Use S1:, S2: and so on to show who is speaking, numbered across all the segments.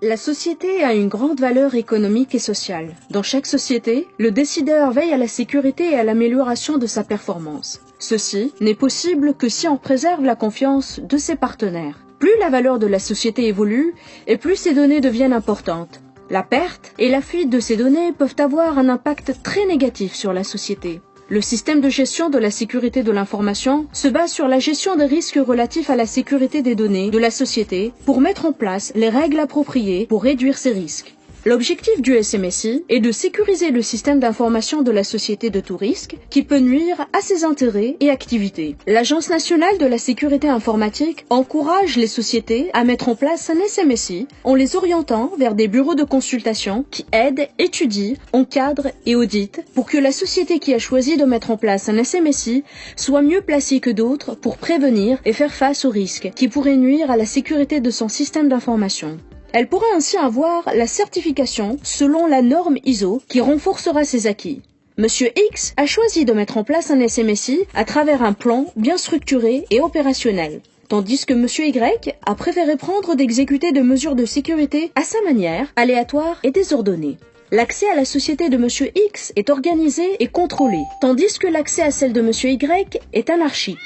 S1: La société a une grande valeur économique et sociale. Dans chaque société, le décideur veille à la sécurité et à l'amélioration de sa performance. Ceci n'est possible que si on préserve la confiance de ses partenaires. Plus la valeur de la société évolue, et plus ces données deviennent importantes. La perte et la fuite de ces données peuvent avoir un impact très négatif sur la société. Le système de gestion de la sécurité de l'information se base sur la gestion des risques relatifs à la sécurité des données de la société pour mettre en place les règles appropriées pour réduire ces risques. L'objectif du SMSI est de sécuriser le système d'information de la société de tout risque qui peut nuire à ses intérêts et activités. L'Agence nationale de la sécurité informatique encourage les sociétés à mettre en place un SMSI en les orientant vers des bureaux de consultation qui aident, étudient, encadrent et auditent pour que la société qui a choisi de mettre en place un SMSI soit mieux placée que d'autres pour prévenir et faire face aux risques qui pourraient nuire à la sécurité de son système d'information. Elle pourrait ainsi avoir la certification selon la norme ISO qui renforcera ses acquis. Monsieur X a choisi de mettre en place un SMSI à travers un plan bien structuré et opérationnel, tandis que Monsieur Y a préféré prendre d'exécuter des mesures de sécurité à sa manière, aléatoire et désordonnée. L'accès à la société de Monsieur X est organisé et contrôlé, tandis que l'accès à celle de Monsieur Y est anarchique.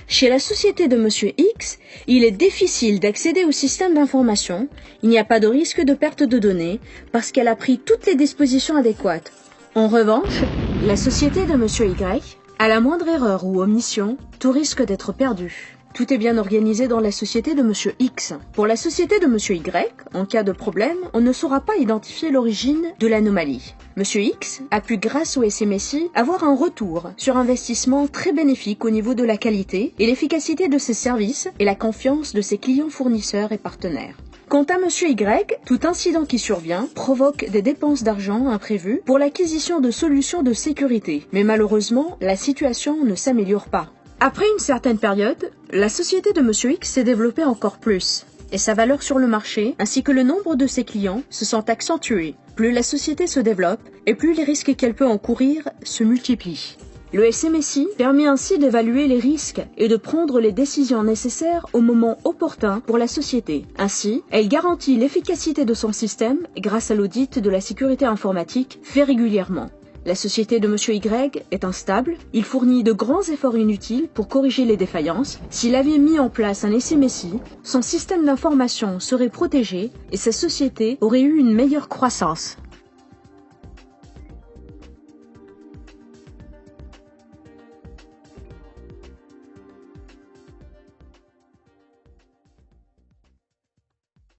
S1: Chez la société de Monsieur X, il est difficile d'accéder au système d'information, il n'y a pas de risque de perte de données parce qu'elle a pris toutes les dispositions adéquates. En revanche, la société de Monsieur Y, à la moindre erreur ou omission, tout risque d'être perdu. Tout est bien organisé dans la société de Monsieur X. Pour la société de Monsieur Y, en cas de problème, on ne saura pas identifier l'origine de l'anomalie. Monsieur X a pu, grâce au SMSI, avoir un retour sur investissement très bénéfique au niveau de la qualité et l'efficacité de ses services et la confiance de ses clients fournisseurs et partenaires. Quant à Monsieur Y, tout incident qui survient provoque des dépenses d'argent imprévues pour l'acquisition de solutions de sécurité. Mais malheureusement, la situation ne s'améliore pas. Après une certaine période, la société de Monsieur X s'est développée encore plus, et sa valeur sur le marché, ainsi que le nombre de ses clients, se sont accentués. Plus la société se développe, et plus les risques qu'elle peut encourir se multiplient. Le SMSI permet ainsi d'évaluer les risques et de prendre les décisions nécessaires au moment opportun pour la société. Ainsi, elle garantit l'efficacité de son système grâce à l'audit de la sécurité informatique fait régulièrement. La société de Monsieur Y est instable, il fournit de grands efforts inutiles pour corriger les défaillances. S'il avait mis en place un SMSI, son système d'information serait protégé et sa société aurait eu une meilleure croissance.